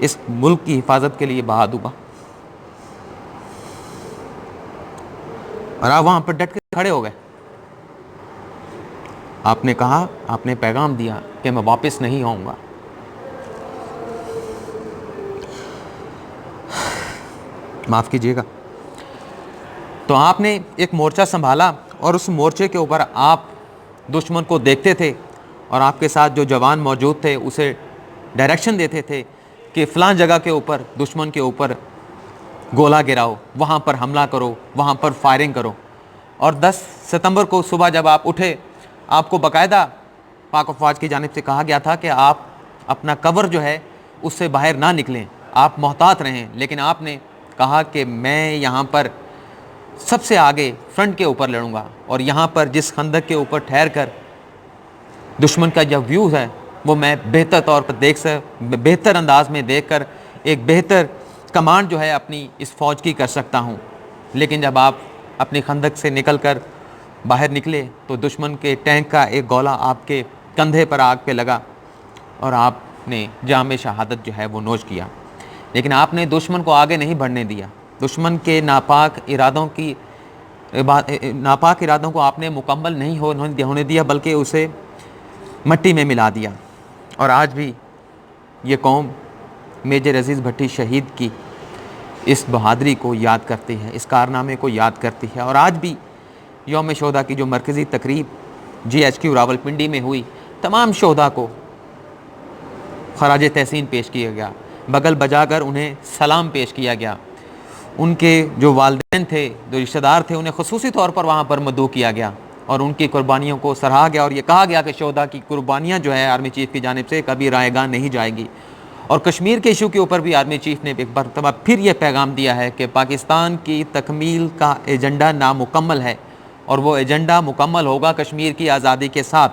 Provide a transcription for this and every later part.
اس ملک کی حفاظت کے لیے بہا دوں گا. اور آپ وہاں پر ڈٹ کے کھڑے ہو گئے. آپ نے کہا, آپ نے پیغام دیا کہ میں واپس نہیں آؤں گا. معاف کیجیے گا. تو آپ نے ایک مورچہ سنبھالا اور اس مورچے کے اوپر آپ دشمن کو دیکھتے تھے اور آپ کے ساتھ جو جوان موجود تھے اسے ڈائریکشن دیتے تھے کہ فلاں جگہ کے اوپر دشمن کے اوپر گولہ گراؤ, وہاں پر حملہ کرو, وہاں پر فائرنگ کرو. اور 10 ستمبر کو صبح جب آپ اٹھے, آپ کو باقاعدہ پاک افواج کی جانب سے کہا گیا تھا کہ آپ اپنا کور جو ہے اس سے باہر نہ نکلیں, آپ محتاط رہیں. لیکن آپ نے کہا کہ میں یہاں پر سب سے آگے فرنٹ کے اوپر لڑوں گا, اور یہاں پر جس خندق کے اوپر ٹھہر کر دشمن کا جو ویو ہے وہ میں بہتر طور پر بہتر انداز میں دیکھ کر ایک بہتر کمانڈ جو ہے اپنی اس فوج کی کر سکتا ہوں. لیکن جب آپ اپنی خندق سے نکل کر باہر نکلے تو دشمن کے ٹینک کا ایک گولہ آپ کے کندھے پر آگ پہ لگا اور آپ نے جام شہادت جو ہے وہ نوش کیا. لیکن آپ نے دشمن کو آگے نہیں بڑھنے دیا. دشمن کے ناپاک ارادوں کو آپ نے مکمل نہیں ہونے دیا, بلکہ اسے مٹی میں ملا دیا. اور آج بھی یہ قوم میجر عزیز بھٹی شہید کی اس بہادری کو یاد کرتی ہے, اس کارنامے کو یاد کرتی ہے. اور آج بھی یوم شہداء کی جو مرکزی تقریب GHQ راولپنڈی میں ہوئی, تمام شہداء کو خراج تحسین پیش کیا گیا, بغل بجا کر انہیں سلام پیش کیا گیا. ان کے جو والدین تھے, جو رشتہ دار تھے, انہیں خصوصی طور پر وہاں پر مدعو کیا گیا اور ان کی قربانیوں کو سراہا گیا. اور یہ کہا گیا کہ شہداء کی قربانیاں جو ہے آرمی چیف کی جانب سے کبھی رائے گاہ نہیں جائے گی. اور کشمیر کے ایشو کے اوپر بھی آرمی چیف نے ایک مرتبہ پھر یہ پیغام دیا ہے کہ پاکستان کی تکمیل کا ایجنڈا نامکمل ہے, اور وہ ایجنڈا مکمل ہوگا کشمیر کی آزادی کے ساتھ.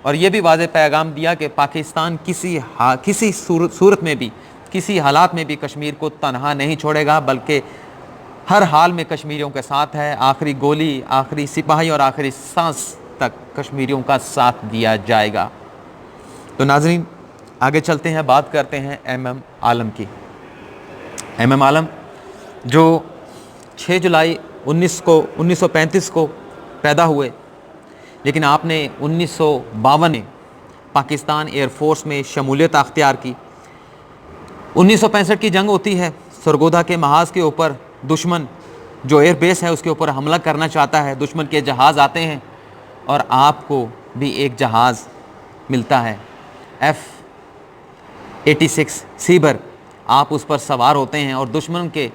اور یہ بھی واضح پیغام دیا کہ پاکستان کسی صورت میں بھی, کسی حالات میں بھی کشمیر کو تنہا نہیں چھوڑے گا, بلکہ ہر حال میں کشمیریوں کے ساتھ ہے. آخری گولی, آخری سپاہی اور آخری سانس تک کشمیریوں کا ساتھ دیا جائے گا. تو ناظرین آگے چلتے ہیں, بات کرتے ہیں MM عالم کی. MM عالم جو 6 جولائی 1935 کو پیدا ہوئے, لیکن آپ نے 1952 میں پاکستان ایئر فورس میں شمولیت اختیار کی. 1965 کی جنگ ہوتی ہے, سرگودا کے محاذ کے اوپر دشمن جو ایئر بیس ہے اس کے اوپر حملہ کرنا چاہتا ہے. دشمن کے جہاز آتے ہیں اور آپ کو بھی ایک جہاز ملتا ہے, F-86 سیبر. آپ اس پر سوار ہوتے ہیں اور دشمن کے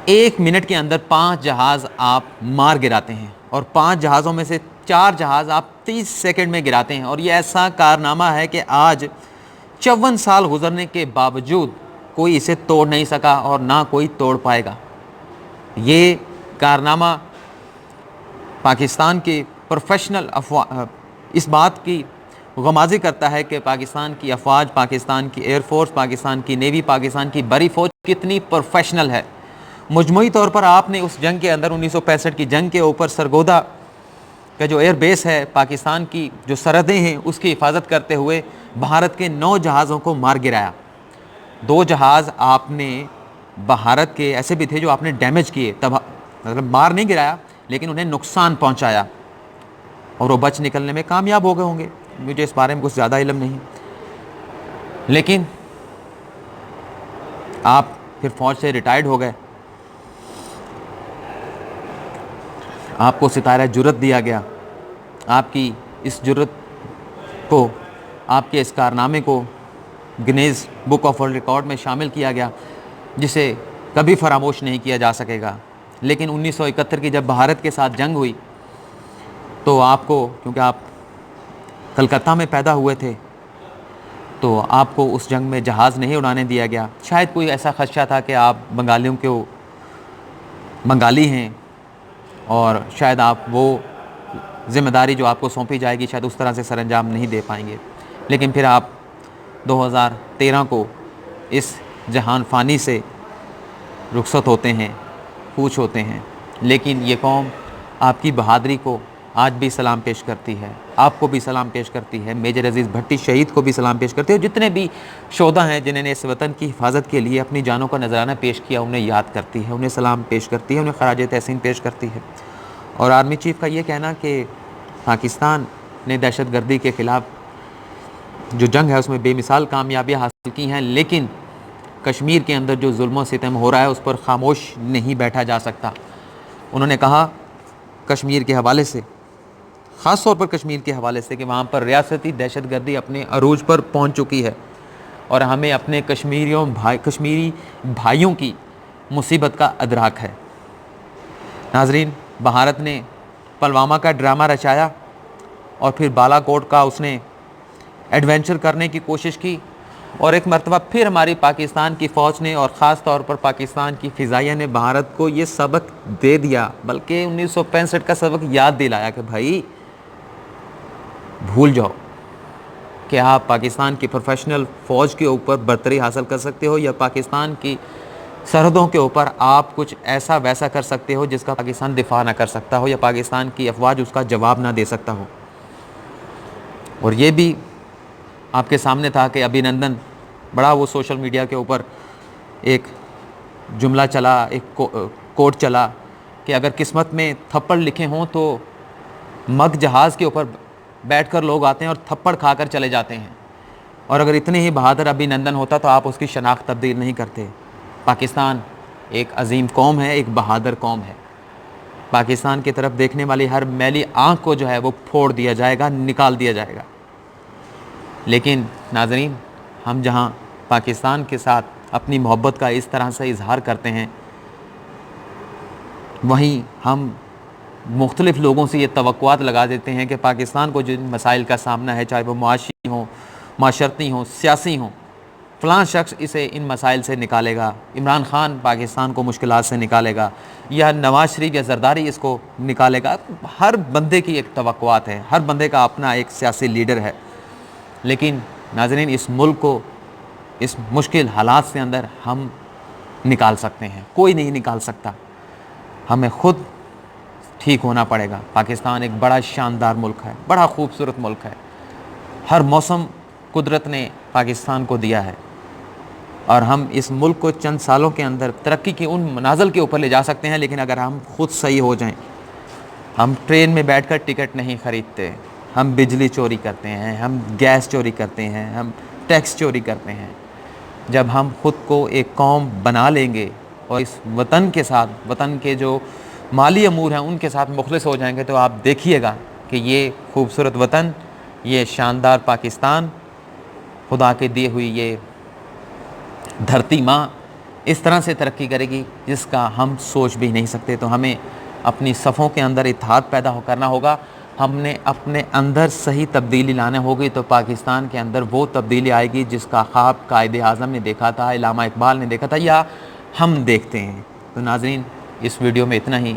1 منٹ کے اندر 5 جہاز آپ مار گراتے ہیں, اور 5 جہازوں میں سے 4 جہاز آپ 30 سیکنڈ میں گراتے ہیں. اور یہ ایسا کارنامہ ہے کہ آج 54 سال گزرنے کے باوجود کوئی اسے توڑ نہیں سکا اور نہ کوئی توڑ پائے گا. یہ کارنامہ پاکستان کے پروفیشنل اس بات کی غمازی کرتا ہے کہ پاکستان کی افواج, پاکستان کی ایئر فورس, پاکستان کی نیوی, پاکستان کی بری فوج کتنی پروفیشنل ہے. مجموعی طور پر آپ نے اس جنگ کے اندر 1965 کی جنگ کے اوپر سرگودا کا جو ایئر بیس ہے, پاکستان کی جو سرحدیں ہیں, اس کی حفاظت کرتے ہوئے بھارت کے 9 جہازوں کو مار گرایا. 2 جہاز آپ نے بھارت کے ایسے بھی تھے جو آپ نے ڈیمیج کیے, مطلب مار نہیں گرایا لیکن انہیں نقصان پہنچایا, اور وہ بچ نکلنے میں کامیاب ہو گئے ہوں گے. مجھے اس بارے میں کچھ زیادہ علم نہیں, لیکن آپ پھر فوج سے ریٹائرڈ ہو گئے. آپ کو ستارہ جرت دیا گیا. آپ کی اس جرت کو, آپ کے اس کارنامے کو Guinness book of world record میں شامل کیا گیا, جسے کبھی فراموش نہیں کیا جا سکے گا. لیکن 1971 کی جب بھارت کے ساتھ جنگ ہوئی تو آپ کو, کیونکہ آپ کلکتہ میں پیدا ہوئے تھے, تو آپ کو اس جنگ میں جہاز نہیں اڑانے دیا گیا. شاید کوئی ایسا خدشہ تھا کہ آپ بنگالیوں کو بنگالی ہیں اور شاید آپ وہ ذمہ داری جو آپ کو سونپی جائے گی شاید اس طرح سے سر انجام نہیں دے پائیں گے. لیکن پھر آپ 2013 کو اس جہان فانی سے رخصت ہوتے ہیں, کوچ ہوتے ہیں. لیکن یہ قوم آپ کی بہادری کو آج بھی سلام پیش کرتی ہے، آپ کو بھی سلام پیش کرتی ہے، میجر عزیز بھٹی شہید کو بھی سلام پیش کرتی ہے، اور جتنے بھی شہداء ہیں جنہوں نے اس وطن کی حفاظت کے لیے اپنی جانوں کا نذرانہ پیش کیا، انہیں یاد کرتی ہے، انہیں سلام پیش کرتی ہے، انہیں خراج تحسین پیش کرتی ہے۔ اور آرمی چیف کا یہ کہنا کہ پاکستان نے دہشت گردی کے خلاف جو جنگ ہے اس میں بے مثال کامیابیاں حاصل کی ہیں، لیکن کشمیر کے اندر جو ظلم و ستم ہو رہا ہے اس پر خاموش نہیں بیٹھا جا سکتا۔ انہوں نے کہا کشمیر کے حوالے سے، خاص طور پر کشمیر کے حوالے سے، کہ وہاں پر ریاستی دہشت گردی اپنے عروج پر پہنچ چکی ہے اور ہمیں اپنے کشمیری بھائیوں کی مصیبت کا ادراک ہے۔ ناظرین، بھارت نے پلوامہ کا ڈرامہ رچایا اور پھر بالا کوٹ کا اس نے ایڈونچر کرنے کی کوشش کی، اور ایک مرتبہ پھر ہماری پاکستان کی فوج نے اور خاص طور پر پاکستان کی فضائیہ نے بھارت کو یہ سبق دے دیا، بلکہ 1965 کا سبق یاد دلایا کہ بھائی بھول جاؤ کہ آپ پاکستان کی پروفیشنل فوج کے اوپر برتری حاصل کر سکتے ہو، یا پاکستان کی سرحدوں کے اوپر آپ کچھ ایسا ویسا کر سکتے ہو جس کا پاکستان دفاع نہ کر سکتا ہو، یا پاکستان کی افواج اس کا جواب نہ دے سکتا ہو۔ اور یہ بھی آپ کے سامنے تھا کہ ابھی نندن بڑا وہ سوشل میڈیا کے اوپر ایک جملہ چلا، ایک کوٹ چلا کہ اگر قسمت میں تھپڑ لکھے ہوں تو مگ جہاز کے اوپر بیٹھ کر لوگ آتے ہیں اور تھپڑ کھا کر چلے جاتے ہیں، اور اگر اتنے ہی بہادر ابھی نندن ہوتا تو آپ اس کی شناخت تبدیل نہیں کرتے۔ پاکستان ایک عظیم قوم ہے، ایک بہادر قوم ہے۔ پاکستان کی طرف دیکھنے والی ہر میلی آنکھ کو جو ہے وہ پھوڑ دیا جائے گا، نکال دیا جائے گا۔ لیکن ناظرین، ہم جہاں پاکستان کے ساتھ اپنی محبت کا اس طرح سے اظہار کرتے ہیں، وہیں ہم مختلف لوگوں سے یہ توقعات لگا دیتے ہیں کہ پاکستان کو جن مسائل کا سامنا ہے، چاہے وہ معاشی ہوں، معاشرتی ہوں، سیاسی ہوں، فلاں شخص اسے ان مسائل سے نکالے گا، عمران خان پاکستان کو مشکلات سے نکالے گا، یا نواز شریف یا زرداری اس کو نکالے گا۔ ہر بندے کی ایک توقعات ہے، ہر بندے کا اپنا ایک سیاسی لیڈر ہے، لیکن ناظرین اس ملک کو اس مشکل حالات سے اندر ہم نکال سکتے ہیں، کوئی نہیں نکال سکتا، ہمیں خود ٹھیک ہونا پڑے گا۔ پاکستان ایک بڑا شاندار ملک ہے، بڑا خوبصورت ملک ہے، ہر موسم قدرت نے پاکستان کو دیا ہے، اور ہم اس ملک کو چند سالوں کے اندر ترقی کی ان منازل کے اوپر لے جا سکتے ہیں، لیکن اگر ہم خود صحیح ہو جائیں۔ ہم ٹرین میں بیٹھ کر ٹکٹ نہیں خریدتے، ہم بجلی چوری کرتے ہیں، ہم گیس چوری کرتے ہیں، ہم ٹیکس چوری کرتے ہیں۔ جب ہم خود کو ایک قوم بنا لیں گے اور اس وطن کے ساتھ، وطن کے جو مالی امور ہیں ان کے ساتھ مخلص ہو جائیں گے، تو آپ دیکھیے گا کہ یہ خوبصورت وطن، یہ شاندار پاکستان، خدا کے دیے ہوئی یہ دھرتی ماں اس طرح سے ترقی کرے گی جس کا ہم سوچ بھی نہیں سکتے۔ تو ہمیں اپنی صفوں کے اندر اتحاد پیدا کرنا ہوگا، ہم نے اپنے اندر صحیح تبدیلی لانے ہوگی، تو پاکستان کے اندر وہ تبدیلی آئے گی جس کا خواب قائد اعظم نے دیکھا تھا، علامہ اقبال نے دیکھا تھا، یا ہم دیکھتے ہیں۔ تو ناظرین، اس ویڈیو میں اتنا ہی۔